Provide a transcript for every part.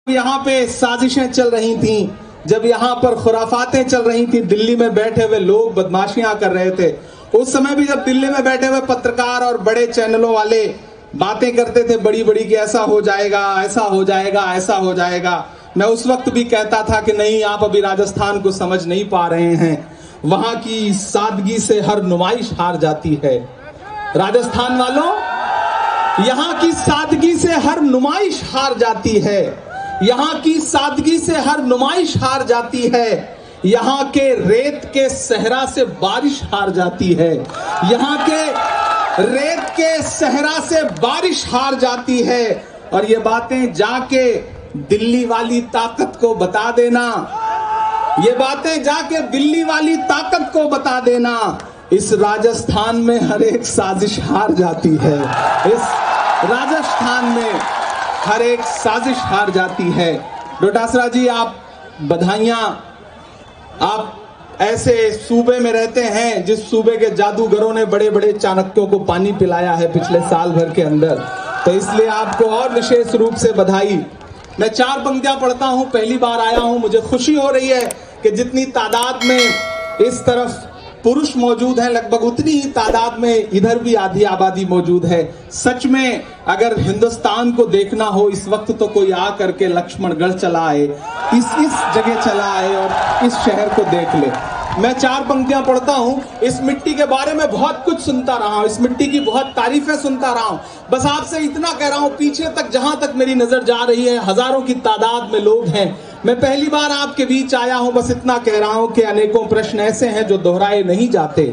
यहाँ पे साजिशें चल रही थी, जब यहाँ पर खुराफातें चल रही थी, दिल्ली में बैठे हुए लोग बदमाशियां कर रहे थे। उस समय भी जब दिल्ली में बैठे हुए पत्रकार और बड़े चैनलों वाले बातें करते थे बड़ी बड़ी कि ऐसा हो जाएगा, ऐसा हो जाएगा, ऐसा हो जाएगा, मैं उस वक्त भी कहता था कि नहीं, आप अभी राजस्थान को समझ नहीं पा रहे हैं। वहां की सादगी से हर नुमाइश हार जाती है। राजस्थान वालों, यहाँ की सादगी से हर नुमाइश हार जाती है। यहाँ की सादगी से हर नुमाइश हार जाती है। यहाँ के रेत के सहरा से बारिश हार जाती है। यहाँ के रेत के सहरा से बारिश हार जाती है। और ये बातें जाके दिल्ली वाली ताकत को बता देना, ये बातें जाके दिल्ली वाली ताकत को बता देना, इस राजस्थान में हर एक साजिश हार जाती है। इस राजस्थान में हर एक साजिश हार जाती है। डोटासरा जी, आप बधाइयां। आप ऐसे सूबे में रहते हैं जिस सूबे के जादूगरों ने बड़े बड़े चाणक्यों को पानी पिलाया है पिछले साल भर के अंदर, तो इसलिए आपको और विशेष रूप से बधाई। मैं 4 पंक्तियां पढ़ता हूं, पहली बार आया हूं, मुझे खुशी हो रही है कि जितनी तादाद में इस तरफ पुरुष मौजूद हैं, लगभग उतनी ही तादाद में इधर भी आधी आबादी मौजूद है। सच में अगर हिंदुस्तान को देखना हो इस वक्त, तो कोई आ करके लक्ष्मणगढ़ चला आए, इस जगह चला आए और इस शहर को देख ले। मैं 4 पंक्तियां पढ़ता हूं। इस मिट्टी के बारे में बहुत कुछ सुनता रहा हूं, इस मिट्टी की बहुत तारीफें सुनता रहा हूं। बस आपसे इतना कह रहा हूं, पीछे तक जहां तक मेरी नजर जा रही है, हजारों की तादाद में लोग हैं। मैं पहली बार आपके बीच आया हूं, बस इतना कह रहा हूं कि अनेकों प्रश्न ऐसे हैं जो दोहराए नहीं जाते,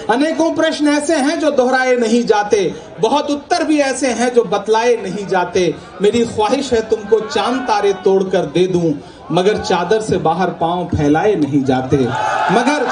अनेकों प्रश्न ऐसे हैं जो दोहराए नहीं जाते, बहुत उत्तर भी ऐसे हैं जो बतलाए नहीं जाते। मेरी ख्वाहिश है तुमको चांद तारे तोड़कर दे दूं, मगर चादर से बाहर पांव फैलाए नहीं जाते, मगर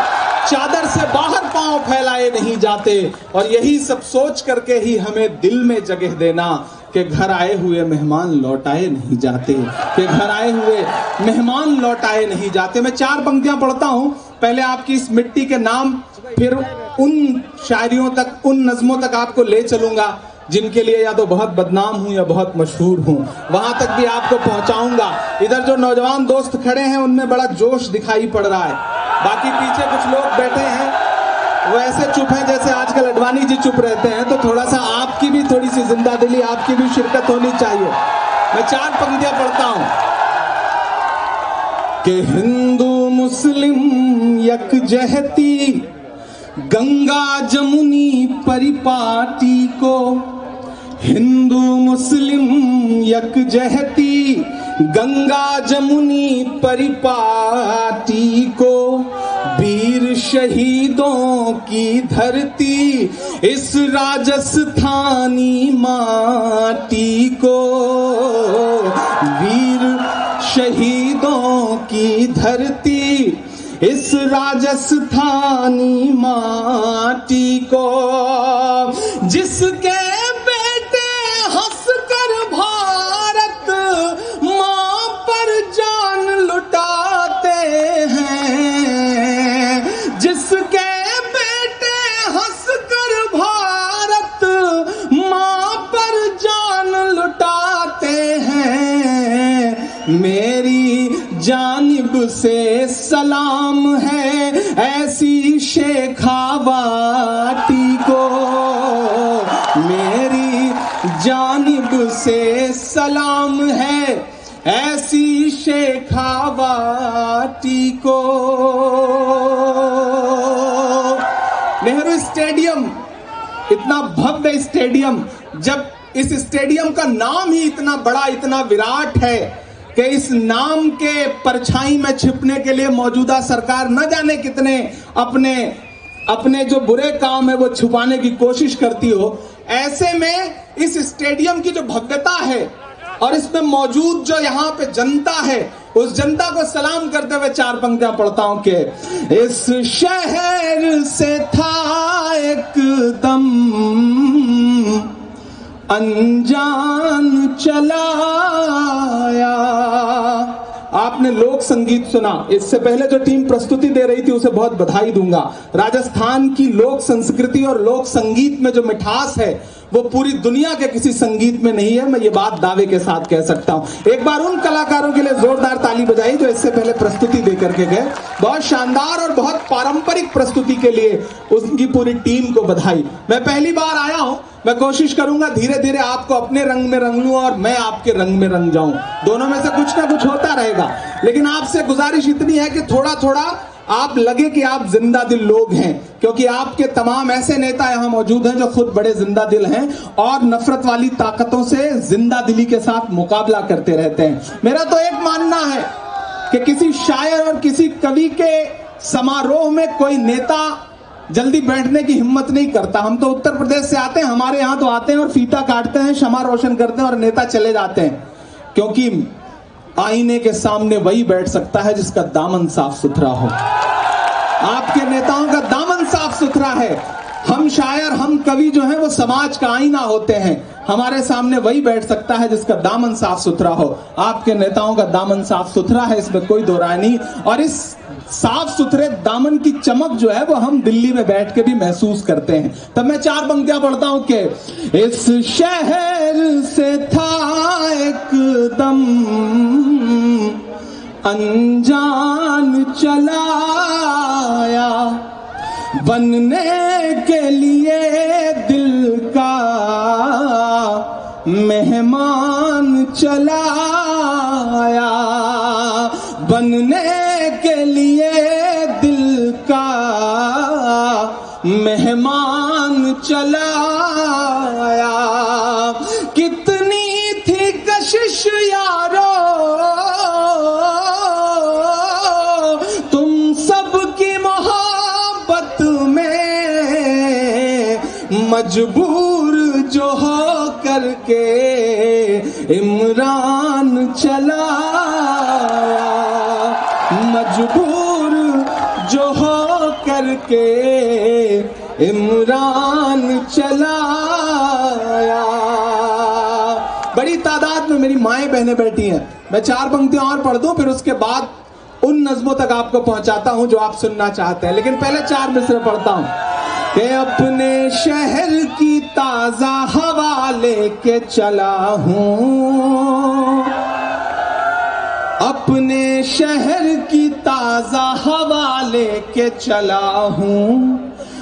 चादर से बाहर पांव फैलाए नहीं जाते। और यही सब सोच करके ही हमें दिल में जगह देना कि घर आए हुए मेहमान लौटाए नहीं जाते, कि घर आए हुए मेहमान लौटाए नहीं जाते। मैं 4 पंक्तियां पढ़ता हूं, पहले आपकी इस मिट्टी के नाम, फिर उन शायरियों तक, उन नज़मों तक आपको ले चलूंगा जिनके लिए या तो बहुत बदनाम हूं या बहुत मशहूर हूं, वहां तक भी आपको पहुंचाऊंगा। इधर जो नौजवान दोस्त खड़े हैं उनमें बड़ा जोश दिखाई पड़ रहा है, बाकी पीछे कुछ लोग बैठे हैं वो ऐसे चुप हैं जैसे आजकल अडवाणी जी चुप रहते हैं। तो थोड़ा सा आपकी भी थोड़ी सी जिंदा दिली, आपकी भी शिरकत होनी चाहिए। मैं 4 पंक्तियां पढ़ता हूं कि हिंदू मुस्लिम यकजहती, गंगा जमुनी परिपाटी को, हिंदू मुस्लिम यकजहती, गंगा जमुनी परिपाटी को, वीर शहीदों की धरती इस राजस्थानी माटी को, वीर शहीदों की धरती इस राजस्थानी माटी को, जिसके बेटे हंसकर भारत मां पर जान लुटाते हैं, जिसके बेटे हंसकर भारत मां पर जान लुटाते हैं, मेरी जानिब से सलाम है ऐसी शेखावाटी को, मेरी जानिब से सलाम है ऐसी शेखावाटी को। नेहरू स्टेडियम, इतना भव्य स्टेडियम, जब इस स्टेडियम का नाम ही इतना बड़ा, इतना विराट है कि इस नाम के परछाई में छिपने के लिए मौजूदा सरकार न जाने कितने अपने जो बुरे काम है वो छुपाने की कोशिश करती हो, ऐसे में इस स्टेडियम की जो भव्यता है और इसमें मौजूद जो यहाँ पे जनता है, उस जनता को सलाम करते हुए 4 पंक्तियां पढ़ता हूं कि इस शहर से था एकदम अनजान चलाया। आपने लोक संगीत सुना। इससे पहले जो टीम प्रस्तुति दे रही थी उसे बहुत बधाई दूंगा। राजस्थान की लोक संस्कृति और लोक संगीत में जो मिठास है वो पूरी दुनिया के किसी संगीत में नहीं है। मैं ये बात दावे के साथ कह सकता हूं। एक बार उन कलाकारों के लिए जोरदार ताली बजाई जो इससे पहले प्रस्तुति दे करके गए। बहुत शानदार और बहुत पारंपरिक प्रस्तुति के लिए उनकी पूरी टीम को बधाई। मैं पहली बार आया हूं, मैं कोशिश करूंगा धीरे धीरे आपको अपने रंग में रंग लूं और मैं आपके रंग में रंग जाऊं। दोनों में से कुछ ना कुछ होता रहेगा, लेकिन आपसे गुजारिश इतनी है कि थोड़ा थोड़ा आप लगे कि आप जिंदा दिल लोग हैं, क्योंकि आपके तमाम ऐसे नेता यहां मौजूद हैं जो खुद बड़े जिंदा दिल हैं और नफरत वाली ताकतों से जिंदा दिली के साथ मुकाबला करते रहते हैं। मेरा तो एक मानना है कि किसी शायर और किसी कवि के समारोह में कोई नेता जल्दी बैठने की हिम्मत नहीं करता। हम तो उत्तर प्रदेश से आते हैं, हमारे यहां तो आते हैं और फीता काटते हैं, क्षमा रोशन करते हैं और नेता चले जाते हैं, क्योंकि आईने के सामने वही बैठ सकता है जिसका दामन साफ सुथरा हो। आपके नेताओं का दामन साफ सुथरा है। हम शायर, हम कवि जो हैं वो समाज का आईना होते हैं। हमारे सामने वही बैठ सकता है जिसका दामन साफ सुथरा हो। आपके नेताओं का दामन साफ सुथरा है, इसमें कोई दो राय नहीं। और इस साफ सुथरे दामन की चमक जो है वो हम दिल्ली में बैठ के भी महसूस करते हैं। तब मैं 4 पंक्तियां पढ़ता हूं कि इस शहर से था एकदम अनजान चलाया, बनने के लिए दिल का मेहमान चलाया, बनने के लिए दिल का मेहमान चलाया। कितनी थी कशिश यारो तुम सबकी मोहब्बत में, मजबूर जो हो करके इमरान चलाया, मजबूर जो हो करके इमरान चलाया। बड़ी तादाद में मेरी माएं बहनें बैठी हैं। मैं 4 पंक्तियां और पढ़ दूं, फिर उसके बाद उन नज़्मों तक आपको पहुंचाता हूं जो आप सुनना चाहते हैं, लेकिन पहले 4 मिसरे पढ़ता हूं कि अपने शहर की ताजा हवा लेके चला हूं, अपने शहर की ताजा हवा लेके चला हूं,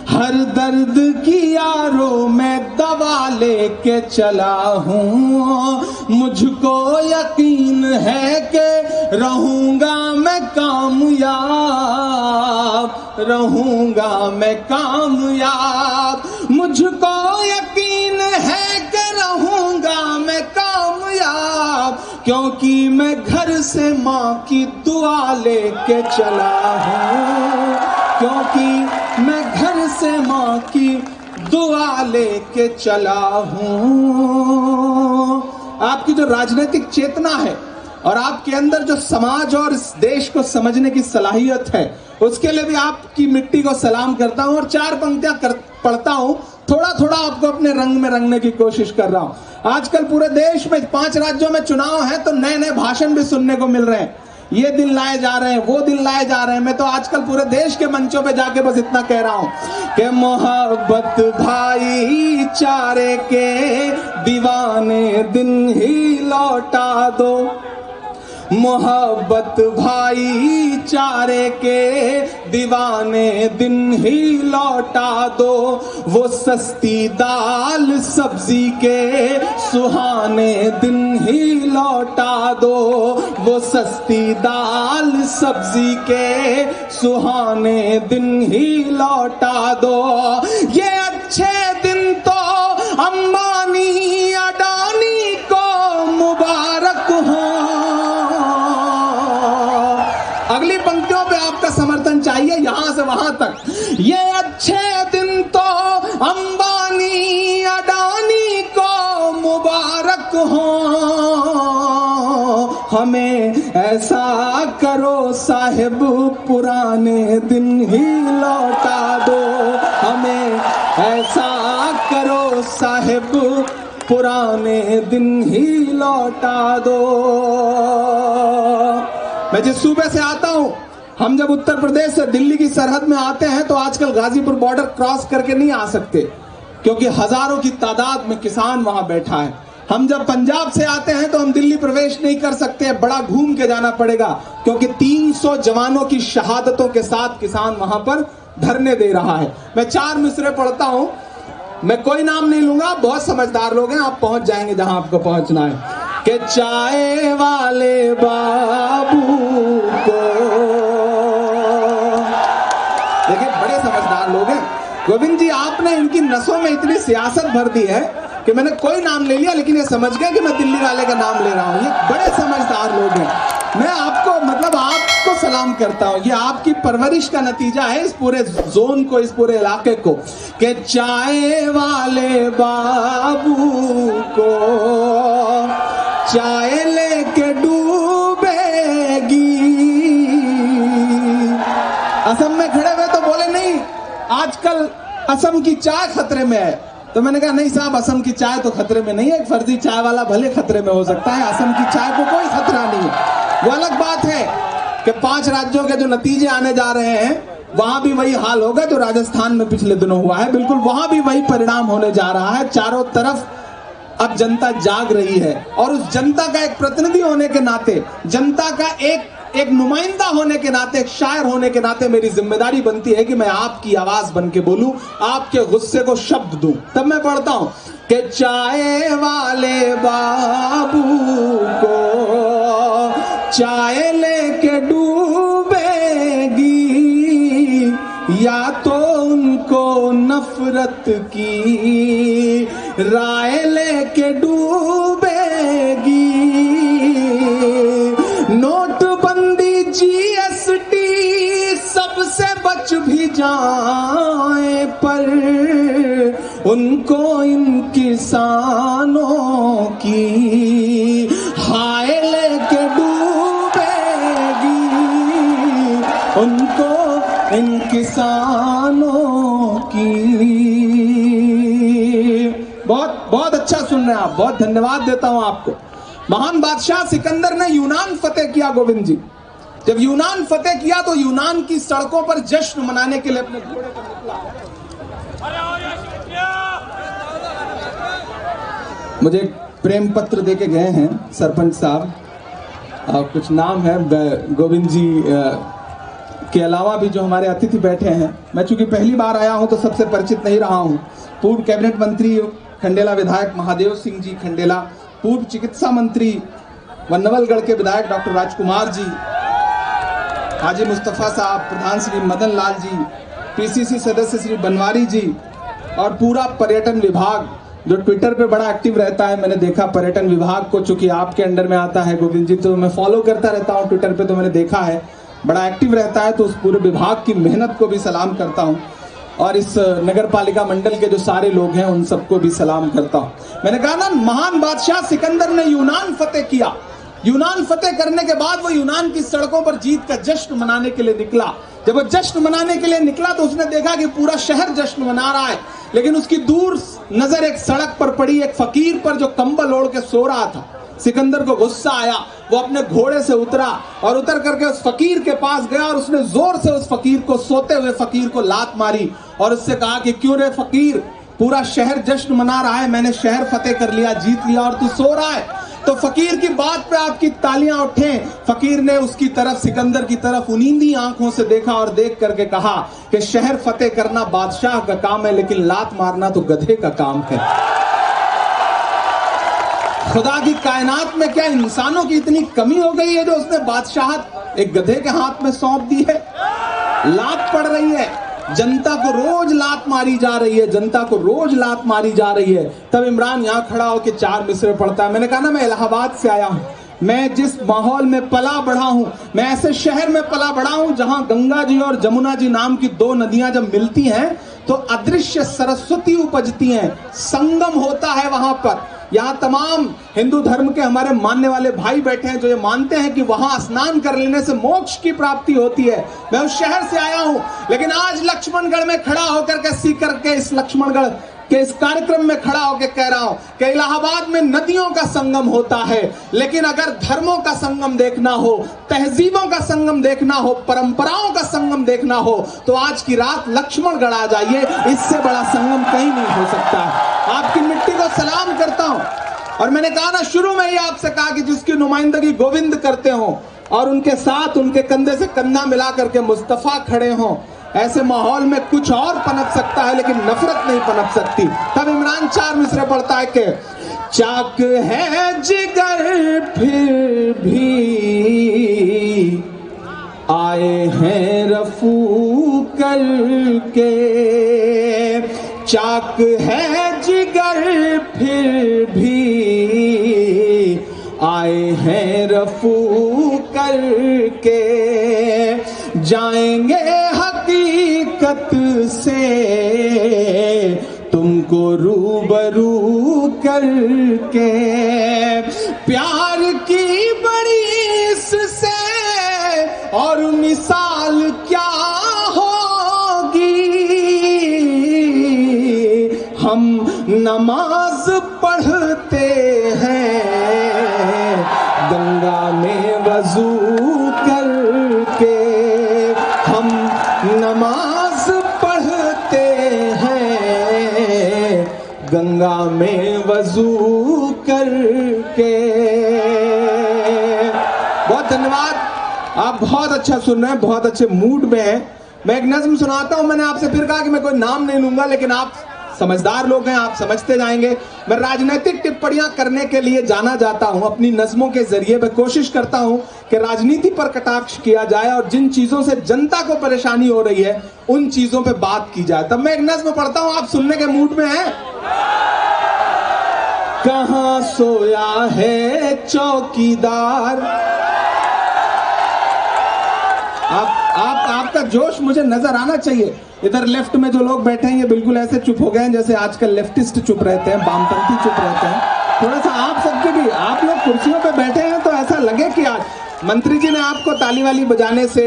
हर दर्द की यारों में दवा लेके चला हूं। मुझको यकीन है कि रहूंगा मैं कामयाब, रहूंगा मैं कामयाब। मुझको यकीन है कि रहूंगा मैं कामयाब, क्योंकि मैं घर से माँ की दुआ लेके चला हूं, क्योंकि मैं घर से माँ की दुआ लेके चला हूं। आपकी जो राजनीतिक चेतना है और आपके अंदर जो समाज और इस देश को समझने की सलाहियत है, उसके लिए भी आपकी मिट्टी को सलाम करता हूं। और 4 पंक्तियां पढ़ता हूं, थोड़ा थोड़ा आपको अपने रंग में रंगने की कोशिश कर रहा हूं। आजकल पूरे देश में 5 राज्यों में चुनाव है तो नए नए भाषण भी सुनने को मिल रहे हैं। ये दिन लाए जा रहे हैं, वो दिन लाए जा रहे हैं। मैं तो आजकल पूरे देश के मंचों पे जाके बस इतना कह रहा हूं कि मोहब्बत भाईचारे के दीवाने दिन ही लौटा दो, मोहब्बत भाईचारे के दीवाने दिन ही लौटा दो। वो सस्ती दाल सब्जी के सुहाने दिन ही लौटा दो, वो सस्ती दाल सब्जी के सुहाने दिन ही लौटा दो। ये अच्छे दिन तो अंबानी अडानी को मुबारक हो। अगली पंक्तियों पे आपका समर्थन चाहिए, यहां से वहां तक। ये अच्छे दिन तो अंबानी अडानी को मुबारक हो, हमें ऐसा करो साहिब पुराने दिन ही लौटा दो, हमें ऐसा करो साहिब पुराने दिन ही लौटा दो। मैं जिस सूबे से आता हूं, हम जब उत्तर प्रदेश से दिल्ली की सरहद में आते हैं तो आजकल गाजीपुर बॉर्डर क्रॉस करके नहीं आ सकते, क्योंकि हजारों की तादाद में किसान वहां बैठा है। हम जब पंजाब से आते हैं तो हम दिल्ली प्रवेश नहीं कर सकते, बड़ा घूम के जाना पड़ेगा, क्योंकि 300 जवानों की शहादतों के साथ किसान वहां पर धरने दे रहा है। मैं 4 मिसरे पढ़ता हूं, मैं कोई नाम नहीं लूंगा, बहुत समझदार लोग हैं, आप पहुंच जाएंगे जहां आपको पहुंचना है। कि चाय वाले बाबू को, देखिए बड़े समझदार लोग हैं। गोविंद जी, आपने इनकी नसों में इतनी सियासत भर दी है कि मैंने कोई नाम ले लिया, लेकिन ये समझ गए कि मैं दिल्ली वाले का नाम ले रहा हूं। ये बड़े समझदार लोग हैं। मैं आपको आपको सलाम करता हूं। ये आपकी परवरिश का नतीजा है इस पूरे जोन को, इस पूरे इलाके को। कि चाय वाले बाबू को चाय लेके डूबेगी। असम में खड़े हुए तो बोले नहीं आजकल असम की चाय खतरे में है, तो मैंने कहा नहीं साहब, असम की चाय तो खतरे में नहीं है, एक फर्जी चाय वाला भले खतरे में हो सकता है, असम की चाय को कोई खतरा नहीं है। वो अलग बात है कि 5 राज्यों के जो नतीजे आने जा रहे हैं वहां भी वही हाल होगा जो राजस्थान में पिछले दिनों हुआ है, बिल्कुल वहां भी वही परिणाम होने जा रहा है। चारों तरफ अब जनता जाग रही है, और उस जनता का एक प्रतिनिधि होने के नाते, जनता का एक नुमाइंदा होने के नाते, एक शायर होने के नाते मेरी जिम्मेदारी बनती है कि मैं आपकी आवाज बन के बोलूं, आपके गुस्से को शब्द दूं। तब मैं पढ़ता हूं कि चाय वाले बाबू को चाय लेके डूबेगी, या तो उनको नफरत की राय लेके डूबेगी। नोटबंदी जीएसटी सबसे बच भी जाए, पर उनको इन किसानों की हाय लेके डूबेगी, उनको इन किसानों की। बहुत अच्छा सुन रहे हैं आप, बहुत धन्यवाद देता हूं आपको। महान बादशाह सिकंदर ने यूनान फतेह किया गोविंद जी। जब यूनान फतेह किया तो यूनान की सड़कों पर जश्न मनाने के लिए अपने घोड़े पर निकला। मुझे एक प्रेम पत्र देके गए हैं सरपंच साहब, कुछ नाम है गोविंद जी के अलावा भी जो हमारे अतिथि बैठे हैं। मैं चूंकि पहली बार आया हूं तो सबसे परिचित नहीं रहा हूं। पूर्व कैबिनेट मंत्री खंडेला विधायक महादेव सिंह जी खंडेला, पूर्व चिकित्सा मंत्री वन्नवलगढ़ के विधायक डॉक्टर राजकुमार जी, हाजी मुस्तफा साहब, प्रधान श्री मदन लाल जी, पीसीसी सदस्य श्री बनवारी जी, और पूरा पर्यटन विभाग जो ट्विटर पे बड़ा एक्टिव रहता है। मैंने देखा पर्यटन विभाग को, चूंकि आपके अंडर में आता है गोविंद जी, तो मैं फॉलो करता रहता हूँ ट्विटर पे, तो मैंने देखा है बड़ा एक्टिव रहता है। तो उस पूरे विभाग की मेहनत को भी सलाम करता हूँ, और इस नगर पालिका मंडल के जो सारे लोग हैं उन सबको भी सलाम करता हूँ। मैंने कहा ना, महान बादशाह सिकंदर ने यूनान फतेह किया। यूनान फतेह करने के बाद वो यूनान की सड़कों पर जीत का जश्न मनाने के लिए निकला। जब वो जश्न मनाने के लिए निकला तो उसने देखा कि पूरा शहर जश्न मना रहा है, लेकिन उसकी दूर नजर एक सड़क पर पड़ी एक फकीर पर जो कंबल ओढ़ के सो रहा था। सिकंदर को गुस्सा आया, वो अपने घोड़े से उतरा और उतर करके उस फकीर के पास गया और उसने जोर से उस फकीर को, सोते हुए फकीर को लात मारी और उससे कहा कि क्यों रे फकीर, पूरा शहर जश्न मना रहा है, मैंने शहर फतेह कर लिया, जीत लिया, और तू सो रहा है। तो फकीर की बात पे आपकी तालियां उठे। फकीर ने उसकी तरफ, सिकंदर की तरफ उनींदी आंखों से देखा और देख करके कहा कि शहर फतेह करना बादशाह का काम है, लेकिन लात मारना तो गधे का काम है। खुदा की कायनात में क्या इंसानों की इतनी कमी हो गई है जो उसने बादशाहत एक गधे के हाथ में सौंप दी है? लात पड़ रही है, जनता को रोज लात मारी जा रही है, जनता को रोज लात मारी जा रही है। तब इमरान यहाँ खड़ा होकर 4 मिसरे पढ़ता है। मैंने कहा ना, मैं इलाहाबाद से आया हूँ, मैं जिस माहौल में पला बढ़ा हूं, मैं ऐसे शहर में पला बढ़ा हूं जहां गंगा जी और जमुना जी नाम की 2 नदियां जब मिलती हैं तो अदृश्य सरस्वती उपजती हैं, संगम होता है वहां पर। यहाँ तमाम हिंदू धर्म के हमारे मानने वाले भाई बैठे हैं जो ये मानते हैं कि वहां स्नान कर लेने से मोक्ष की प्राप्ति होती है। मैं उस शहर से आया हूं, लेकिन आज लक्ष्मणगढ़ में खड़ा होकर के सीकर के इस लक्ष्मणगढ़ कि इस कार्यक्रम में खड़ा होकर कह रहा हूं कि इलाहाबाद में नदियों का संगम होता है, लेकिन अगर धर्मों का संगम देखना हो, तहजीबों का संगम देखना हो, परंपराओं का संगम देखना हो, तो आज की रात लक्ष्मणगढ़ आ जाइए। इससे बड़ा संगम कहीं नहीं हो सकता। आपकी मिट्टी को सलाम करता हूं। और मैंने कहा ना, शुरू में ही आपसे कहा कि जिसकी नुमाइंदगी गोविंद करते हो और उनके साथ उनके कंधे से कंधा मिला करके मुस्तफा खड़े हों, ऐसे माहौल में कुछ और पनप सकता है, लेकिन नफरत नहीं पनप सकती। तब इमरान 4 मिसरे पढ़ता है कि चाक है जिगर फिर भी आए हैं रफू करके, चाक है जिगर फिर भी आए हैं रफू करके, जाएंगे हकीकत से तुमको रूबरू करके, प्यार की बड़ी इससे और मिसाल क्या होगी, हम नमाज पढ़ते हैं गंगा में वजू करके, हम नमाज पढ़ते हैं गंगा में वजू करके। बहुत धन्यवाद, आप बहुत अच्छा सुन रहे हैं, बहुत अच्छे मूड में हैं। मैं एक नज्म सुनाता हूं। मैंने आपसे फिर कहा कि मैं कोई नाम नहीं लूंगा, लेकिन आप समझदार लोग हैं, आप समझते जाएंगे। मैं राजनीतिक टिप्पणियां करने के लिए जाना जाता हूं। अपनी नज्मों के जरिए मैं कोशिश करता हूं कि राजनीति पर कटाक्ष किया जाए और जिन चीजों से जनता को परेशानी हो रही है उन चीजों पे बात की जाए। तब मैं एक नज्म पढ़ता हूं, आप सुनने के मूड में हैं? कहां सोया है चौकीदार। आपका जोश मुझे नजर आना चाहिए। इधर लेफ्ट में जो लोग बैठे हैं ये बिल्कुल ऐसे चुप हो गए हैं जैसे आजकल लेफ्टिस्ट चुप रहते हैं, वामपंथी चुप रहते हैं। थोड़ा सा आप सबके भी, आप लोग कुर्सियों पे बैठे हैं तो ऐसा लगे कि आज मंत्री जी ने आपको ताली वाली बजाने से,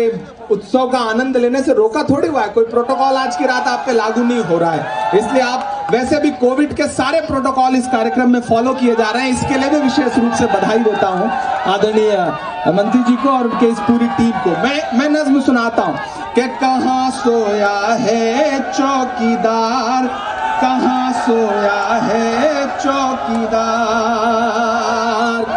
उत्सव का आनंद लेने से रोका थोड़ी हुआ है। कोई प्रोटोकॉल आज की रात आप पे लागू नहीं हो रहा है, इसलिए आप वैसे भी कोविड के सारे प्रोटोकॉल इस कार्यक्रम में फॉलो किए जा रहे हैं। इसके लिए भी विशेष रूप से बधाई देता हूं आदरणीय मंत्री जी को और उनके इस पूरी टीम को। मैं नज्म सुनाता हूं कि कहां सोया है चौकीदार, कहां सोया है चौकीदार,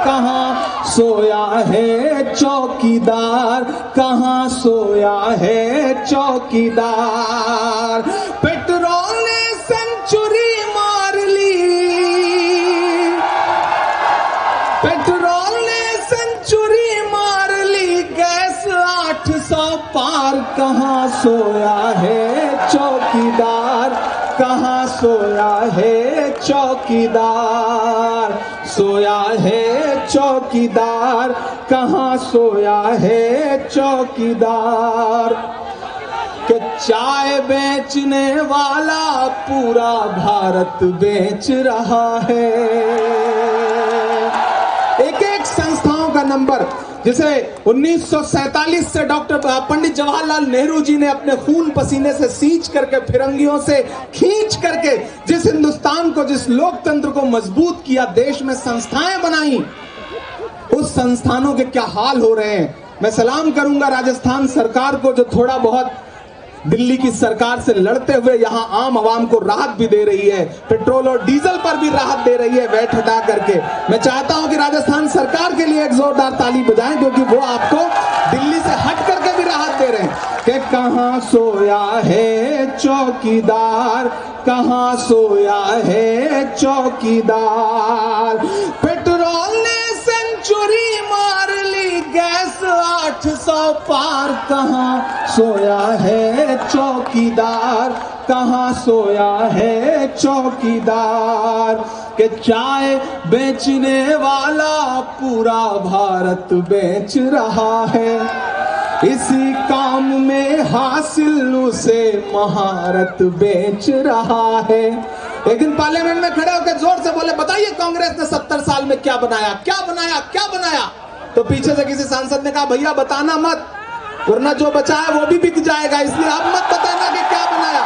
कहां सोया है चौकीदार, कहां सोया है चौकीदार। पेट्रोल ने सेंचुरी मार ली, पेट्रोल ने सेंचुरी मार ली, गैस 800 पार। कहां सोया है चौकीदार, कहां सोया है चौकीदार, सोया है चौकीदार, कहां सोया है चौकीदार। कि चाय बेचने वाला पूरा भारत बेच रहा है। एक एक संस्थाओं का नंबर, जिसे 1947 से डॉक्टर पंडित जवाहरलाल नेहरू जी ने अपने खून पसीने से सींच करके, फिरंगियों से खींच करके जिस हिंदुस्तान को, जिस लोकतंत्र को मजबूत किया, देश में संस्थाएं बनाई, उस संस्थानों के क्या हाल हो रहे हैं। मैं सलाम करूंगा राजस्थान सरकार को, जो थोड़ा बहुत दिल्ली की सरकार से लड़ते हुए यहां आम आवाम को राहत भी दे रही है, पेट्रोल और डीजल पर भी राहत दे रही है वैट हटा करके। मैं चाहता हूं कि राजस्थान सरकार के लिए एक जोरदार ताली बजाएं, क्योंकि वो आपको दिल्ली से हट करके भी राहत दे रहे हैं। कि कहां सोया है चौकीदार, कहां सोया है चौकीदार। पेट्रोल ने सेंचुरी मार ली, गैस 800 पार। कहां सोया है चौकीदार, कहां सोया है चौकीदार। कि चाय बेचने वाला पूरा भारत बेच रहा है, इसी काम में हासिल उसे महारत बेच रहा है। एक दिन पार्लियामेंट में खड़े होकर जोर से बोले, बताइए कांग्रेस ने 70 साल में क्या बनाया, क्या बनाया, क्या बनाया। तो पीछे से किसी सांसद ने कहा, भैया बताना मत, वरना जो बचा है वो भी बिक जाएगा, इसलिए आप मत बताना कि क्या बनाया।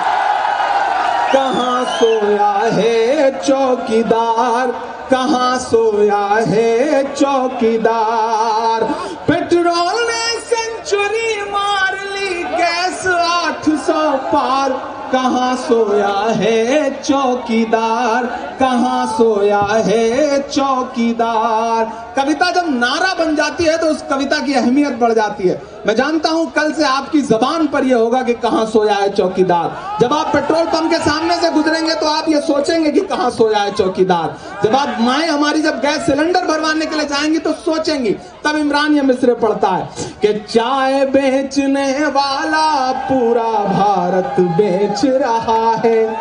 कहाँ सोया है चौकीदार, कहाँ सोया है चौकीदार। पेट्रोल ने सेंचुरी मार ली, गैस 800 पार, कहाँ सोया है चौकीदार, कहाँ सोया है चौकीदार। कविता जब नारा बन जाती है तो उस कविता की अहमियत बढ़ जाती है। मैं जानता हूं कल से आपकी जबान पर यह होगा कि कहाँ सोया है चौकीदार। जब आप पेट्रोल पंप के सामने से गुजरेंगे तो आप ये सोचेंगे कि कहाँ सोया है चौकीदार। जब आप माए हमारी जब गैस सिलेंडर भरवाने के लिए जाएंगी तो सोचेंगी। तब इमरान ये मिसरे पढ़ता है कि चाय बेचने वाला पूरा भारत बेच रहा है,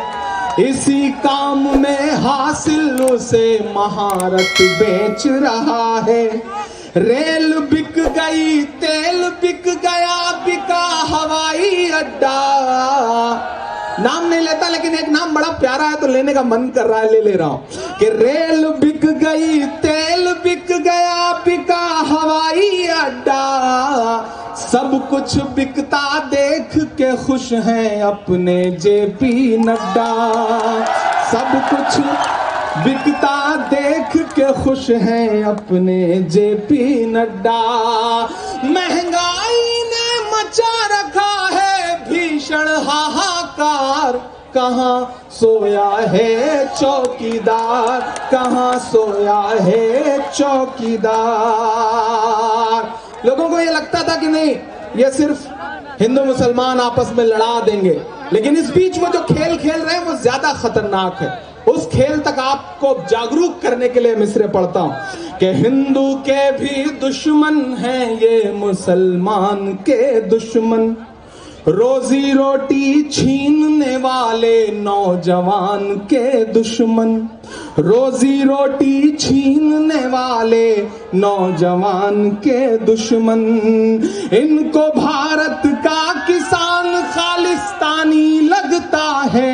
इसी काम में हासिल उसे महारत बेच रहा है। रेल बिक गई, तेल बिक गया, बिका हवाई अड्डा। नाम नहीं लेता लेकिन एक नाम बड़ा प्यारा है तो लेने का मन कर रहा है, ले रहा हूं कि रेल बिक गई, तेल बिक गया, बिका हवाई अड्डा। सब कुछ बिकता देख के खुश हैं अपने जेपी नड्डा। सब कुछ बिकता देख के खुश हैं अपने जेपी नड्डा। महंगाई ने मचा रखा है भीषण हाहाकार, कहाँ सोया है चौकीदार, कहाँ सोया है चौकीदार। लोगों को ये लगता था कि नहीं ये सिर्फ हिंदू मुसलमान आपस में लड़ा देंगे, लेकिन इस बीच वो जो खेल खेल रहे हैं वो ज्यादा खतरनाक है। उस खेल तक आपको जागरूक करने के लिए मिसरे पढ़ता हूं कि हिंदू के भी दुश्मन हैं ये मुसलमान के दुश्मन, रोजी रोटी छीनने वाले नौजवान के दुश्मन, रोजी रोटी छीनने वाले नौजवान के दुश्मन। इनको भारत का किसान खालिस्तानी लगता है।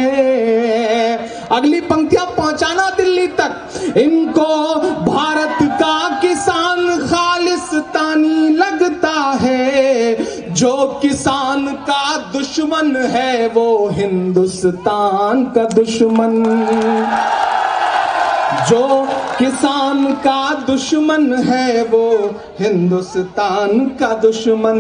अगली पंक्तियां पहुंचाना दिल्ली तक। इनको भारत का किसान खालिस्तानी लगता है, जो किसान का दुश्मन है वो हिंदुस्तान का दुश्मन। जो किसान का दुश्मन है वो हिंदुस्तान का दुश्मन।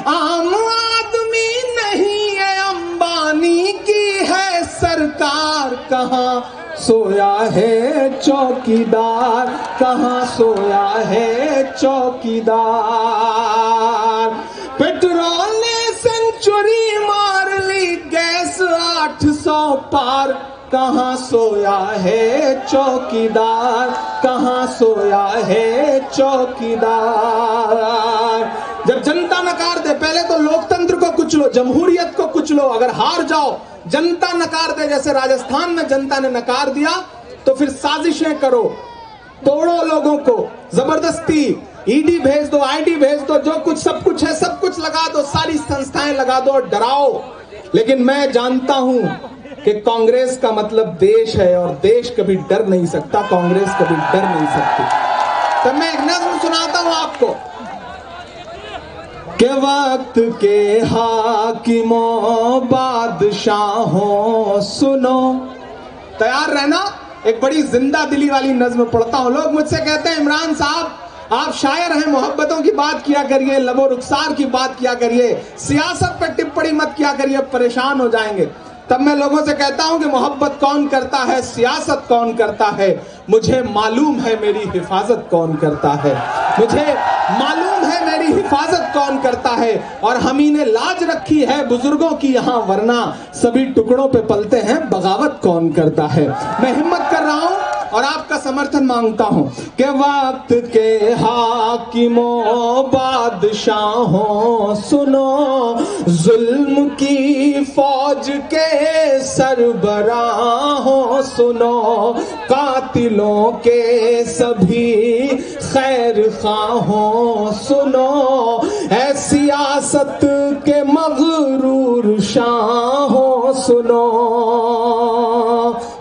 आम आदमी नहीं है अंबानी की है सरकार, कहाँ सोया है चौकीदार, कहाँ सोया है चौकीदार। पेट्रोल ने सेंचुरी मार ली, गैस 800 पार, कहाँ सोया है चौकीदार, कहाँ सोया है चौकीदार। जब जनता नकार दे, पहले तो लोकतंत्र को कुचलो, जमहूरियत को कुचलो। अगर हार जाओ, जनता नकार दे, जैसे राजस्थान में जनता ने नकार दिया, तो फिर साजिशें करो, तोड़ो लोगों को, जबरदस्ती ईडी भेज दो, आईडी भेज दो, जो कुछ सब कुछ है सब कुछ लगा दो, सारी संस्थाएं लगा दो, डराओ। लेकिन मैं जानता हूं कि कांग्रेस का मतलब देश है और देश कभी डर नहीं सकता, कांग्रेस कभी डर नहीं सकती। तो मैं एक नज़्म सुनाता हूं आपको कि वक्त के हाकिमों बादशाहों सुनो। तैयार रहना, एक बड़ी जिंदा दिली वाली नज़्म पढ़ता हूं। लोग मुझसे कहते हैं इमरान साहब आप शायर हैं, मोहब्बतों की बात किया करिए, लबो रुखसार की बात किया करिए, सियासत पर टिप्पणी मत किया करिए, परेशान हो जाएंगे। तब मैं लोगों से कहता हूं कि मोहब्बत कौन करता है, सियासत कौन करता है, मुझे मालूम है मेरी हिफाजत कौन करता है, मुझे मालूम है मेरी हिफाजत कौन करता है। और हम ही ने लाज रखी है बुजुर्गों की यहाँ, वरना सभी टुकड़ों पे पलते हैं, बगावत कौन करता है। मैं हिम्मत कर रहा हूं और आपका समर्थन मांगता हूं कि वक्त के हाकिमों बादशाहों सुनो, जुल्म की फौज के सरबराहों सुनो, कातिलों के सभी खैर खाहों सुनो, ऐ सियासत के मगरूर शाहों सुनो।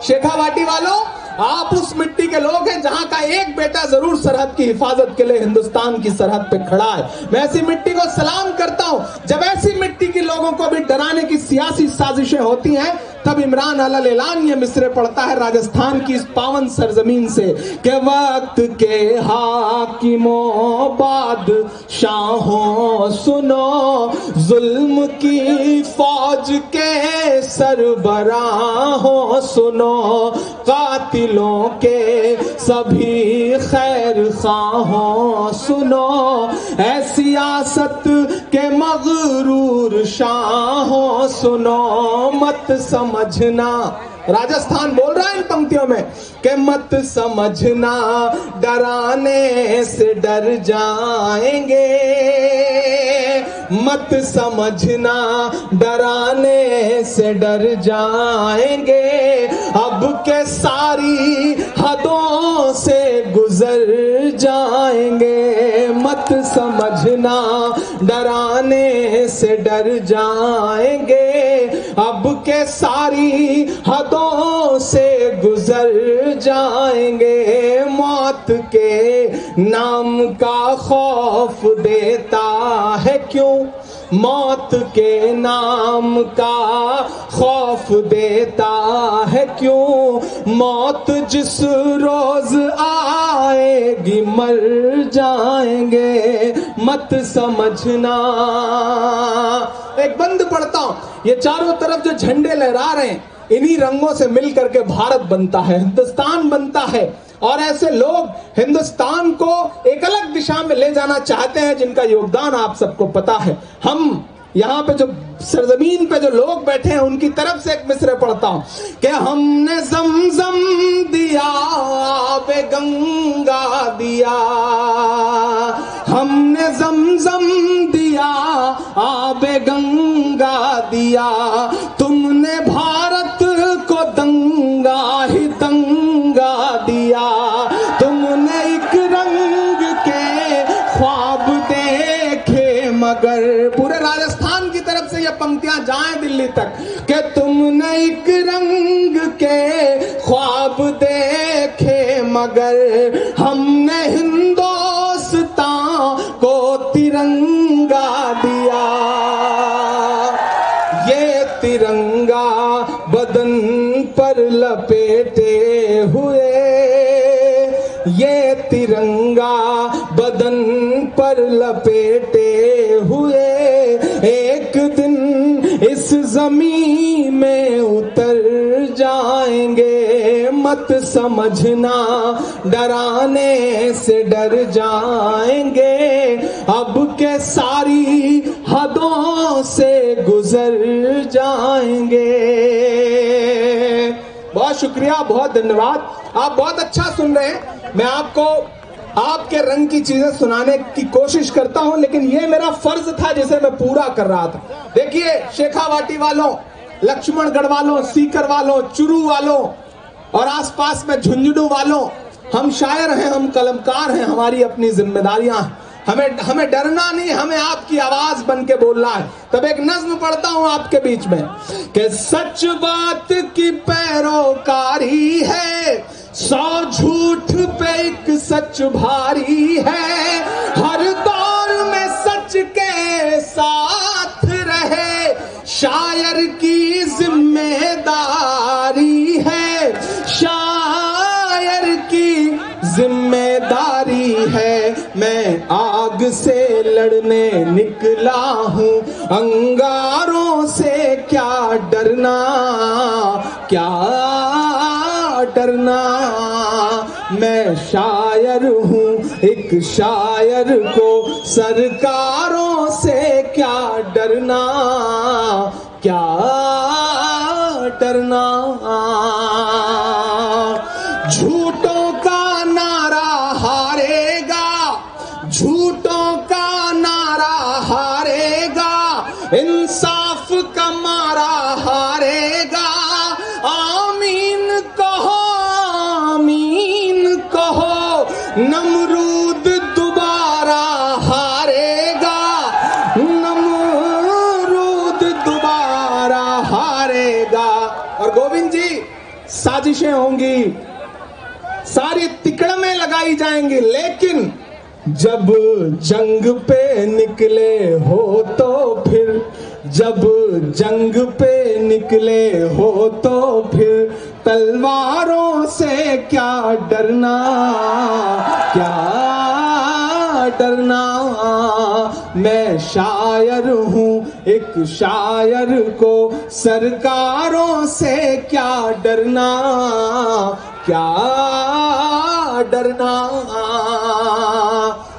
शेखावाटी वालों, आप उस मिट्टी के लोग हैं जहां का एक बेटा जरूर सरहद की हिफाजत के लिए हिंदुस्तान की सरहद पे खड़ा है। मैं ऐसी मिट्टी को सलाम करता हूं। जब ऐसी मिट्टी के लोगों को भी डराने की सियासी साजिशें होती हैं तब इमरान अलल ऐलान ये मिसरे पढ़ता है राजस्थान की इस पावन सरजमीन से कि वक्त के हाकिमों बादशाहों सुनो, जुल्म की फौज के सरबराहों सुनो, कातिलों के सभी खैर खाहों सुनो, ऐ सियासत के मगरूर शाहों सुनो, मत समझना, राजस्थान बोल रहा है इन पंक्तियों में कि मत समझना डराने से डर जाएंगे, मत समझना डराने से डर जाएंगे, अब के सारी हदों से गुजर जाएंगे, मत समझना डराने से डर जाएंगे, अब के सारी हदों से गुजर जाएंगे, मौत के नाम का खौफ देता है क्यों, मौत के नाम का खौफ देता है क्यों, मौत जिस रोज आएगी मर जाएंगे, मत समझना। एक बंद पढ़ता हूं, ये चारों तरफ जो झंडे लहरा रहे हैं इन्हीं रंगों से मिल करके भारत बनता है, हिंदुस्तान बनता है, और ऐसे लोग हिंदुस्तान को एक अलग दिशा में ले जाना चाहते हैं जिनका योगदान आप सबको पता है। हम यहाँ पे जो सरजमीन पे जो लोग बैठे हैं उनकी तरफ से एक मिसरे पढ़ता हूं कि हमने ज़मज़म दिया आबे गंगा दिया, हमने ज़मज़म दिया आबे गंगा दिया, तुमने भारत को दंगा ही दंगा दिया, तुमने एक रंग के ख्वाब देखे मगर, पूरे राजस्थान की तरफ से ये पंक्तियां जाएं दिल्ली तक कि तुमने एक रंग के ख्वाब देखे मगर, हमने हिंदुस्तान को तिरंगा दिया, ये तिरंगा बदन पर लपेटे हुए, ये तिरंगा बदन पर लपेटे हुए, एक दिन इस जमीन में उतर जाएंगे, मत समझना डराने से डर जाएंगे, अब के सारी हदों से गुजर जाएंगे। बहुत शुक्रिया, बहुत धन्यवाद, आप बहुत अच्छा सुन रहे हैं। मैं आपको आपके रंग की चीजें सुनाने की कोशिश करता हूं, लेकिन ये मेरा फर्ज था जिसे मैं पूरा कर रहा था। देखिए, शेखावाटी वालों, लक्ष्मणगढ़ वालों, सीकर वालों, चुरू वालों और आसपास में झुंझुनू वालों, हम शायर हैं, हम कलमकार हैं, हमारी अपनी जिम्मेदारियां हैं, हमें डरना नहीं, हमें आपकी आवाज बन के बोलना है। तब एक नज्म पढ़ता हूं आपके बीच में कि सच बात की पैरोकारी है, 100 झूठ पे एक सच भारी है, हर दौर में सच के साथ रहे शायर की जिम्मेदारी है, शायर की जिम्मेदारी है। मैं आग से लड़ने निकला हूँ, अंगारों से क्या डरना, क्या डरना, मैं शायर हूँ, एक शायर को सरकारों से क्या डरना, क्या डरना। झूठों का नारा हारेगा, झूठों का नारा हारेगा, इंसाफ का मारा हारेगा, आमीन कहो, आमीन कहो, नमरूद दोबारा हारेगा, नमरूद दोबारा हारेगा। और गोविंद जी, साजिशें होंगी, सारी तिकड़में लगाई जाएंगी, लेकिन जब जंग पे निकले हो तो फिर जब जंग पे निकले हो तो फिर तलवारों से क्या डरना, क्या डरना। मैं शायर हूँ एक शायर को सरकारों से क्या डरना, क्या डरना।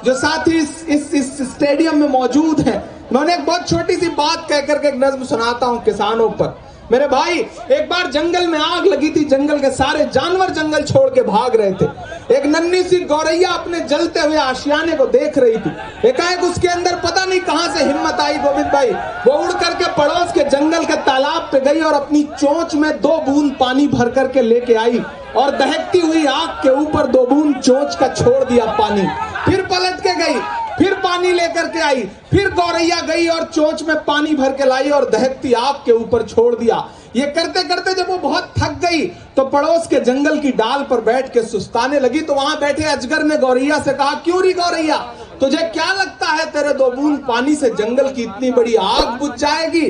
जो साथी इस स्टेडियम में मौजूद हैं, मैं उन्हें एक बहुत छोटी सी बात कह करके एक नज्म सुनाता हूं किसानों पर। मेरे भाई, एक बार जंगल में आग लगी थी, जंगल के सारे जानवर जंगल छोड़ के भाग रहे थे। एक नन्ही सी गौरैया अपने जलते हुए आशियाने को देख रही थी। एकाएक उसके अंदर पता नहीं कहां से हिम्मत आई गोविंद भाई, वो उड़ करके पड़ोस के जंगल के तालाब पे गई और अपनी चोंच में 2 बूंद पानी भर करके लेके आई और दहकती हुई आग के ऊपर 2 बूंद चोंच का छोड़ दिया पानी। फिर पलट के गई, फिर पानी लेकर के आई, फिर गौरैया गई और चोंच में पानी भर के लाई और दहकती आग के ऊपर छोड़ दिया। ये करते करते जब वो बहुत थक गई तो पड़ोस के जंगल की डाल पर बैठ के सुस्ताने लगी। तो वहां बैठे अजगर ने गौरैया से कहा, क्यों री गौरैया, तुझे क्या लगता है तेरे 2 बूंद पानी से जंगल की इतनी बड़ी आग बुझ जाएगी?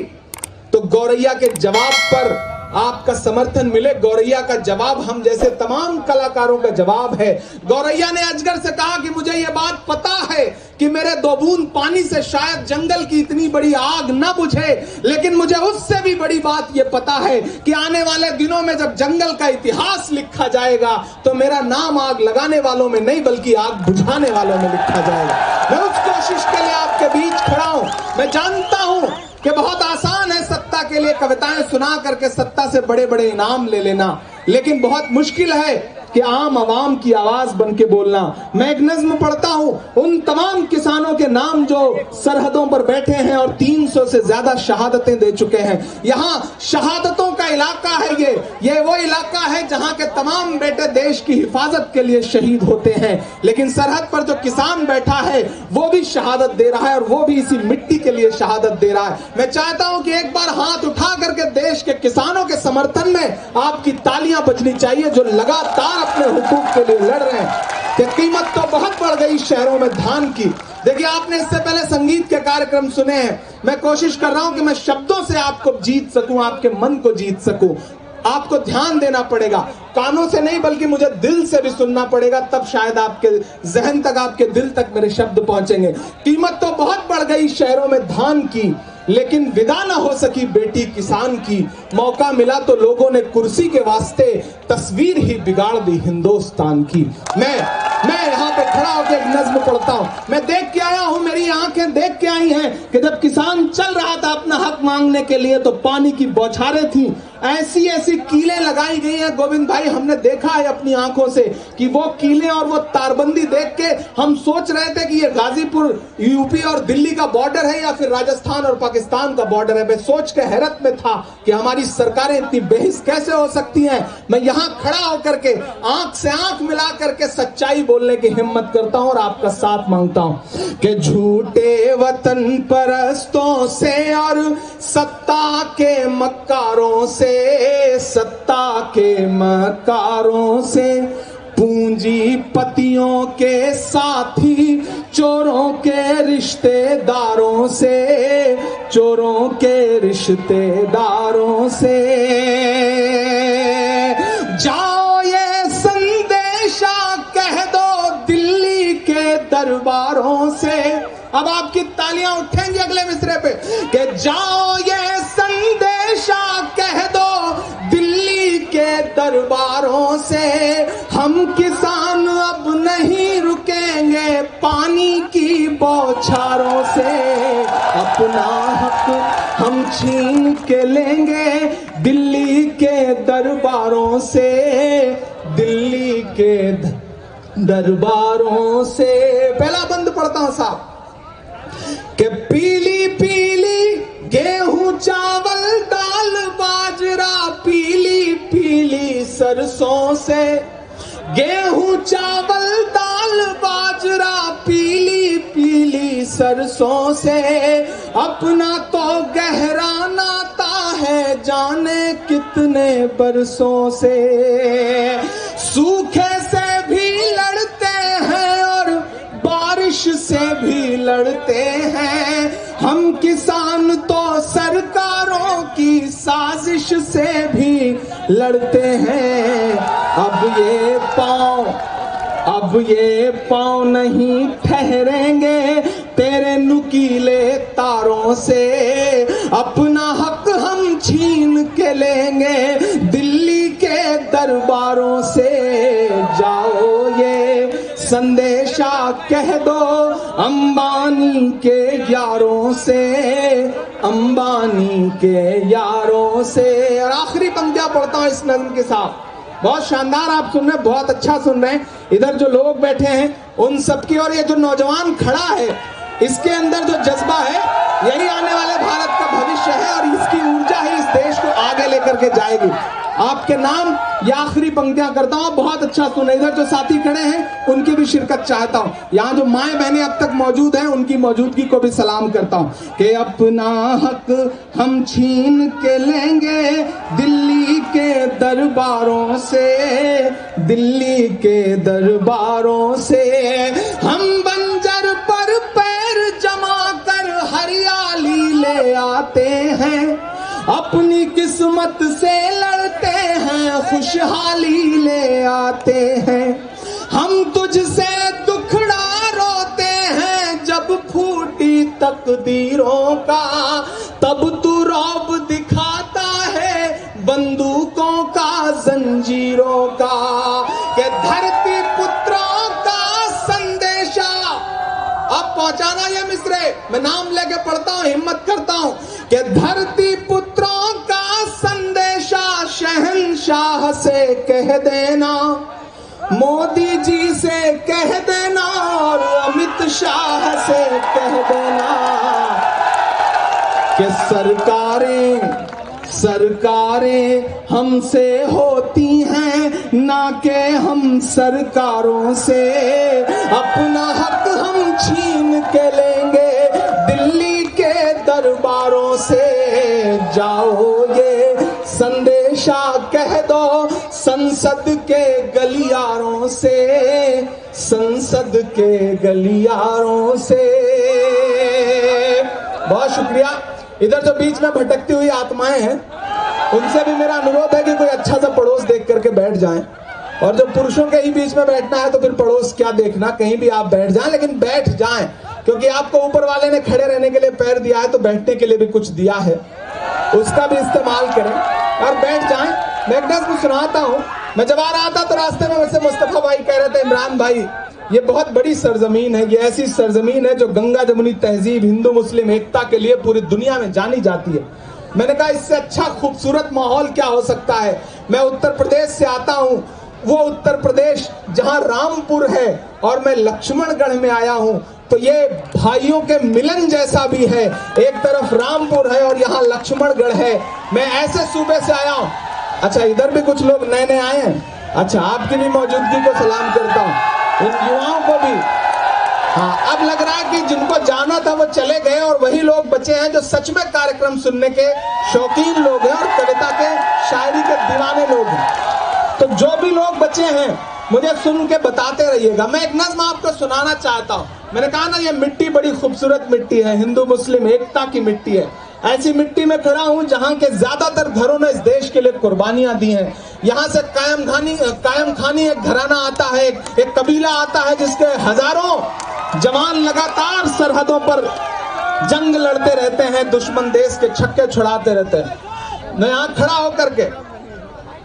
तो गौरैया के जवाब पर आपका समर्थन मिले। गौरैया का जवाब हम जैसे तमाम कलाकारों का जवाब है। गौरैया ने अजगर से कहा कि मुझे यह बात पता है कि मेरे 2 बूंद पानी से शायद जंगल की इतनी बड़ी आग न बुझे, लेकिन मुझे उससे भी बड़ी बात यह पता है कि आने वाले दिनों में जब जंगल का इतिहास लिखा जाएगा तो मेरा नाम आग लगाने वालों में नहीं बल्कि आग बुझाने वालों में लिखा जाएगा। मैं उस कोशिश के लिए आपके बीच खड़ा हूं। मैं जानता हूं कि बहुत आसान है सत्ता के लिए कविताएं सुना करके सत्ता से बड़े बड़े इनाम ले लेना, लेकिन बहुत मुश्किल है कि आम आवाम की आवाज बन के बोलना। मैं एक नज्म पढ़ता हूं उन तमाम किसानों के नाम जो सरहदों पर बैठे हैं और 300 से ज्यादा शहादतें दे चुके हैं। यहाँ शहादतों का इलाका है, ये वो इलाका है जहां के तमाम बेटे देश की हिफाजत के लिए शहीद होते हैं। लेकिन सरहद पर जो किसान बैठा है वो भी शहादत दे रहा है और वो भी इसी मिट्टी के लिए शहादत दे रहा है। मैं चाहता हूं कि एक बार हाथ उठा करके देश के किसानों के समर्थन में आपकी तालियां बजनी चाहिए जो लगातार अपने हुकूक के लिए लड़ रहे हैं। कि कीमत तो बहुत बढ़ गई शहरों में धान की। देखिए, आपने इससे पहले संगीत के कार्यक्रम सुने हैं। मैं कोशिश कर रहा हूं कि मैं शब्दों से आपको जीत सकूं, आपके मन को जीत सकूं। आपको ध्यान देना पड़ेगा, कानों से नहीं बल्कि मुझे दिल से भी सुनना पड़ेगा, तब शायद आपके जहन तक, आपके दिल तक मेरे शब्द पहुंचेंगे। कीमत तो बहुत बढ़ गई शहरों में धान की, लेकिन विदा न हो सकी बेटी किसान की। मौका मिला तो लोगों ने कुर्सी के वास्ते तस्वीर ही बिगाड़ दी हिंदुस्तान की। मैं यहाँ पे खड़ा होकर एक नज्म पढ़ता हूं। मैं देख के आया हूं, मेरी आंखें देख के आई हैं कि जब किसान चल रहा था अपना हक मांगने के लिए तो पानी की बौछारें थी, ऐसी ऐसी कीलें लगाई गई हैं गोविंद भाई, हमने देखा है अपनी आंखों से कि वो कीलें और वो तारबंदी देख के हम सोच रहे थे कि ये गाजीपुर यूपी और दिल्ली का बॉर्डर है या फिर राजस्थान और पाकिस्तान का बॉर्डर है। मैं सोच के हैरत में था कि हमारी सरकारें इतनी बेहिस कैसे हो सकती हैं। मैं यहाँ खड़ा होकर के आंख से आंख मिला करके सच्चाई बोलने की हिम्मत करता हूं और आपका साथ मांगता हूं कि झूठे वतन परस्तों से और सत्ता के मक्कारों से, सत्ता के मक्कारों से, पूंजीपतियों के साथी, चोरों के रिश्तेदारों से, चोरों के रिश्तेदारों से, जाओ ये संदेशा कह दो दिल्ली के दरबारों से। अब आपकी तालियां उठेंगी अगले मिसरे पे कि जाओ ये संदेशा कह दो दिल्ली के दरबारों से, हम किसान अब नहीं रुकेंगे पानी की बौछारों से, अपना हक हम छीन के लेंगे दिल्ली के दरबारों से, दिल्ली के दरबारों से। पहला बंद पढ़ता हूं साहब कि पीली पीली गेहूं चावल दाल बाजरा, पीली पीली सरसों से, गेहूं चावल दाल बाजरा, पीली पीली सरसों से, अपना तो गहरा नाता है जाने कितने बरसों से, सूखे से भी लड़ते हैं और बारिश से भी लड़ते हैं, हम किसान तो सर बारिश से भी लड़ते हैं। अब ये पाँव नहीं ठहरेंगे तेरे नुकीले तारों से। अपना हक हम छीन के लेंगे दिल्ली के दरबारों से। जाओ ये संदेशा कह दो अंबानी के यारों से, अंबानी के यारों से। और आखिरी पंक्तियां पढ़ता हूं इस नज़्म के साथ। बहुत शानदार आप सुन रहे हैं, बहुत अच्छा सुन रहे हैं। इधर जो लोग बैठे हैं उन सबकी, और ये जो नौजवान खड़ा है इसके अंदर जो जज्बा है, यही आने वाले भारत का भविष्य है और इसकी ऊर्जा ही इस देश को आगे लेकर के जाएगी। आपके नाम ये आखिरी पंक्तियां करता हूं, बहुत अच्छा सुने। इधर जो साथी खड़े हैं उनकी भी शिरकत चाहता हूं। यहाँ जो माए बहनें अब तक मौजूद हैं उनकी मौजूदगी को भी सलाम करता हूं कि अपना हक हम छीन के लेंगे दिल्ली के दरबारों से, दिल्ली के दरबारों से। हम बंजर पर पैर जमा कर हरियाली ले आते हैं, अपनी किस्मत से लड़ते हैं खुशहाली ले आते हैं। हम तुझसे दुखड़ा रोते हैं जब फूटी तकदीरों का, तब तू रौब दिखाता है बंदूकों का जंजीरों का। कि धरती पुत्रों का संदेशा अब पहुंचाना ये मिसरे मैं नाम लेके पढ़ता हूं, हिम्मत करता हूं कि धरती पुत्रों का संदेशा शहंशाह से कह देना, मोदी जी से कह देना और अमित शाह से कह देना कि सरकारें हमसे होती हैं ना कि हम सरकारों से। अपना हक हम छीन के लेंगे दिल्ली के दरबारों से। जाओ ये संदेशा कह दो संसद के गलियारों से, संसद के गलियारों से। बहुत शुक्रिया। इधर जो बीच में भटकती हुई आत्माएं हैं उनसे भी मेरा अनुरोध है कि कोई अच्छा सा पड़ोस देख करके बैठ जाएं। और जो पुरुषों के ही बीच में बैठना है तो फिर पड़ोस क्या देखना, कहीं भी आप बैठ जाएं, लेकिन बैठ जाएं, क्योंकि आपको ऊपर वाले ने खड़े रहने के लिए पैर दिया है तो बैठने के लिए भी कुछ दिया है, उसका भी इस्तेमाल करें और बैठ जाएं। मैं एक नज़्म सुनाता हूं। मैं जब आ रहा था तो रास्ते में वैसे मुस्तफा भाई कह रहे थे, इमरान भाई ये बहुत बड़ी सरजमीन है, ये ऐसी सरजमीन है जो गंगा जमुनी तहजीब हिंदू मुस्लिम एकता के लिए पूरी दुनिया में जानी जाती है। मैंने कहा इससे अच्छा खूबसूरत माहौल क्या हो सकता है। मैं उत्तर प्रदेश से आता हूं, वो उत्तर प्रदेश जहां रामपुर है और मैं लक्ष्मणगढ़ में आया हूं, तो ये भाइयों के मिलन जैसा भी है। एक तरफ रामपुर है और यहाँ लक्ष्मणगढ़ है। मैं ऐसे सूबे से आया हूँ। अच्छा इधर भी कुछ लोग नए नए आए हैं। अच्छा आपकी भी मौजूदगी को सलाम करता हूँ, इन युवाओं को भी। हाँ अब लग रहा है कि जिनको जाना था वो चले गए और वही लोग बचे हैं जो सच में कार्यक्रम सुनने के शौकीन लोग हैं और कविता के शायरी के दीवाने लोग हैं। तो जो भी लोग बचे हैं मुझे सुन के बताते रहिएगा। मैं एक नज़्म आपको सुनाना चाहता हूँ। मैंने कहा ना ये मिट्टी बड़ी खूबसूरत मिट्टी है, हिंदू मुस्लिम एकता की मिट्टी है। ऐसी मिट्टी में खड़ा हूं जहां के ज्यादातर घरों ने इस देश के लिए कुर्बानियां दी हैं। यहां से कायम खानी एक घराना आता है, एक कबीला आता है जिसके हजारों जवान लगातार सरहदों पर जंग लड़ते रहते हैं, दुश्मन देश के छक्के छुड़ाते रहते हैं। मैं यहां खड़ा होकर के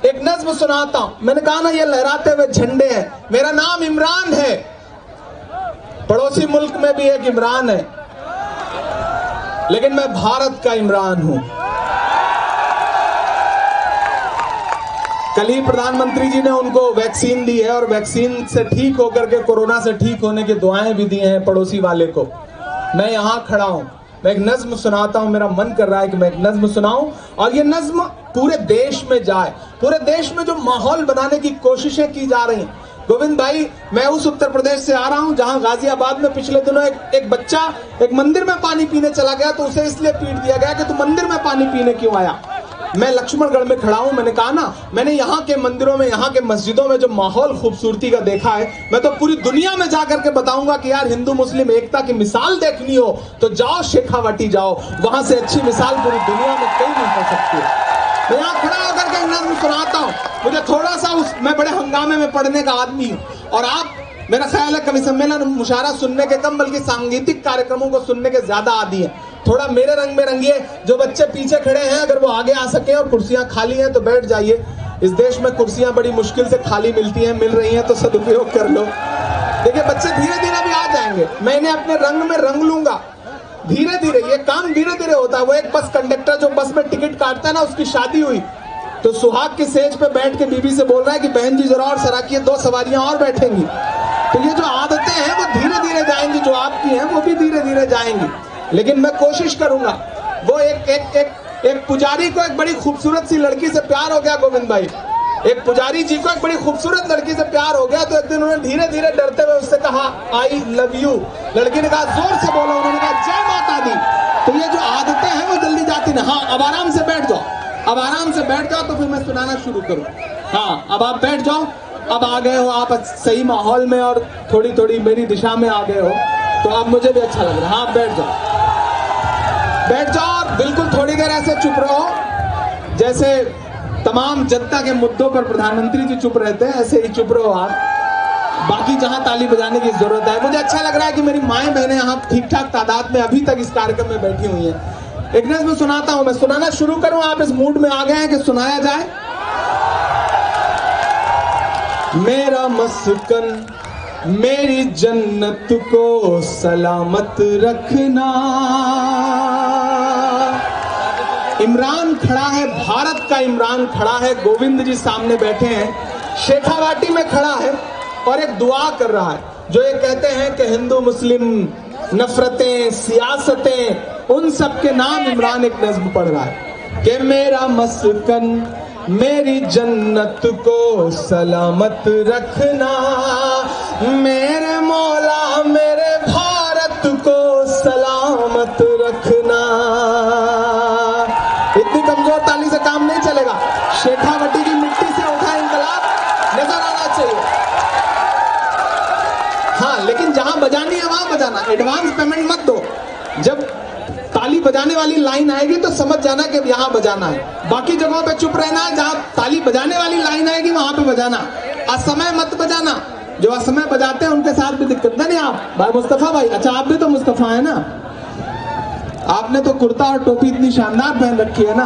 एक नज्म सुनाता हूं। मैंने कहा ना ये लहराते हुए झंडे हैं। मेरा नाम इमरान है, पड़ोसी मुल्क में भी एक इमरान है, लेकिन मैं भारत का इमरान हूं। कल ही प्रधानमंत्री जी ने उनको वैक्सीन दी है और वैक्सीन से ठीक होकर के कोरोना से ठीक होने की दुआएं भी दी हैं पड़ोसी वाले को। मैं यहां खड़ा हूं, मैं एक नज्म सुनाता हूं। मेरा मन कर रहा है कि मैं एक नज्म सुनाऊं और ये नज्म पूरे देश में जाए। पूरे देश में जो माहौल बनाने की कोशिशें की जा रही हैं। गोविंद भाई मैं उस उत्तर प्रदेश से आ रहा हूं जहां गाजियाबाद में पिछले दिनों एक बच्चा एक मंदिर में पानी पीने चला गया तो उसे इसलिए पीट दिया गया कि तू मंदिर में पानी पीने क्यों आया। मैं लक्ष्मणगढ़ में खड़ा हूं। मैंने कहा ना मैंने यहाँ के मंदिरों में, यहाँ के मस्जिदों में जो माहौल खूबसूरती का देखा है, मैं तो पूरी दुनिया में जाकर के बताऊंगा कि यार हिंदू मुस्लिम एकता की मिसाल देखनी हो तो जाओ शेखावाटी जाओ, वहां से अच्छी मिसाल पूरी दुनिया में कहीं नहीं हो सकती। मैं यहाँ खड़ा होकर के नज्म सुनाता हूँ, मुझे थोड़ा सा मैं बड़े हंगामे में पढ़ने का आदमी हूँ, और आप मेरा ख्याल है कवि सम्मेलन मुशायरा सुनने के कम बल्कि सांगीतिक कार्यक्रमों को सुनने के ज्यादा आदी हैं। थोड़ा मेरे रंग में रंगिए। जो बच्चे पीछे खड़े हैं अगर वो आगे आ सके और कुर्सियां खाली हैं तो बैठ जाइए। इस देश में कुर्सियां बड़ी मुश्किल से खाली मिलती हैं, मिल रही हैं तो सदुपयोग कर लो। देखिए बच्चे धीरे धीरे भी आ जाएंगे, मैं इन्हें अपने रंग में रंग लूंगा धीरे धीरे। ये काम धीरे धीरे होता है। वो एक बस कंडक्टर जो बस में टिकट काटता है ना, उसकी शादी हुई तो सुहाग की सेज पे बैठ के बीबी से बोल रहा है कि बहन जी जरा और सराकिए, 2 सवारियां और बैठेंगी। तो ये जो आदतें हैं वो धीरे धीरे जाएंगी, जो आपकी हैं वो भी धीरे धीरे जाएंगी। लेकिन मैं कोशिश करूंगा। वो एक पुजारी को एक बड़ी खूबसूरत सी लड़की से प्यार हो गया, गोविंद भाई। एक पुजारी जी को एक बड़ी खूबसूरत लड़की से प्यार हो गया, तो एक दिन उन्होंने धीरे धीरे डरते हुए उससे कहा आई लव यू। लड़की ने कहा जोर से बोलो, उन्होंने कहा जय माता दी। तो ये जो आदतें हैं वो जल्दी जाती ना। हाँ अब आराम से बैठ जाओ, अब आराम से बैठ जाओ तो फिर मैं सुनाना शुरू करूं। हाँ अब आप बैठ जाओ। अब आ गए हो आप सही माहौल में और थोड़ी थोड़ी मेरी दिशा में आ गए हो, तो अब मुझे भी अच्छा लग रहा है। हाँ बैठ जाओ, बैठ जाओ और बिल्कुल थोड़ी देर ऐसे चुप रहो जैसे तमाम जनता के मुद्दों पर प्रधानमंत्री जी चुप रहते हैं, ऐसे ही चुप रहो आप। बाकी जहां ताली बजाने की जरूरत है। मुझे अच्छा लग रहा है कि मेरी माएं बहनें यहाँ ठीक ठाक तादाद में अभी तक इस कार्यक्रम में बैठी हुई हैं। एक नज़्म सुनाता हूं, मैं सुनाना शुरू करूं, आप इस मूड में आ गए हैं कि सुनाया जाए। मेरा मस्कन मेरी जन्नत को सलामत रखना। इमरान खड़ा है, भारत का इमरान खड़ा है, गोविंद जी सामने बैठे हैं, शेखावाटी में खड़ा है और एक दुआ कर रहा है। जो ये कहते हैं कि हिंदू मुस्लिम नफरतें सियासतें, उन सब के नाम इमरान एक नज्म पढ़ रहा है कि मेरा मस्कन मेरी जन्नत को सलामत रखना, मेरे मौला मेरे भारत को सलामत रखना। इतनी कमजोर ताली से काम नहीं चलेगा। शेखावटी की मिट्टी से उठा इंकलाब नजर आना चाहिए। हाँ लेकिन जहां बजानी है वहां बजाना, एडवांस पेमेंट मत दो। जब ताली बजाने वाली लाइन आएगी तो समझ जाना कि यहाँ बजाना है। बाकी जगहों पे चुप रहना है, जहां ताली बजाने वाली लाइन आएगी वहां पे बजाना। असमय मत बजाना। जो असमय बजाते हैं उनके साथ भी दिक्कत नहीं। आप भाई मुस्तफा भाई, अच्छा आप भी तो मुस्तफा है ना, आपने तो कुर्ता और टोपी इतनी शानदार पहन रखी है ना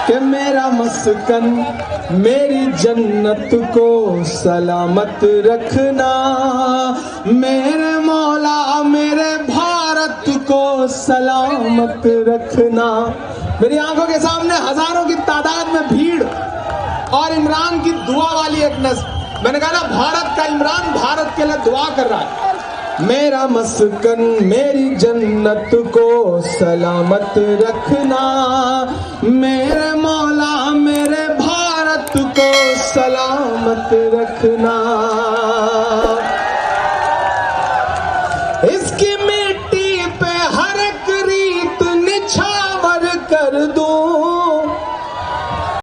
कि मेरा मस्कन मेरी जन्नत को सलामत रखना, मेरे मौला मेरे भारत को सलामत रखना। मेरी आंखों के सामने हजारों की तादाद में भीड़ और इमरान की दुआ वाली एक नज़्म। मैंने कहा ना भारत का इमरान भारत के लिए दुआ कर रहा है। मेरा मस्कन मेरी जन्नत को सलामत रखना, मेरे मौला मेरे भारत को सलामत रखना। इसकी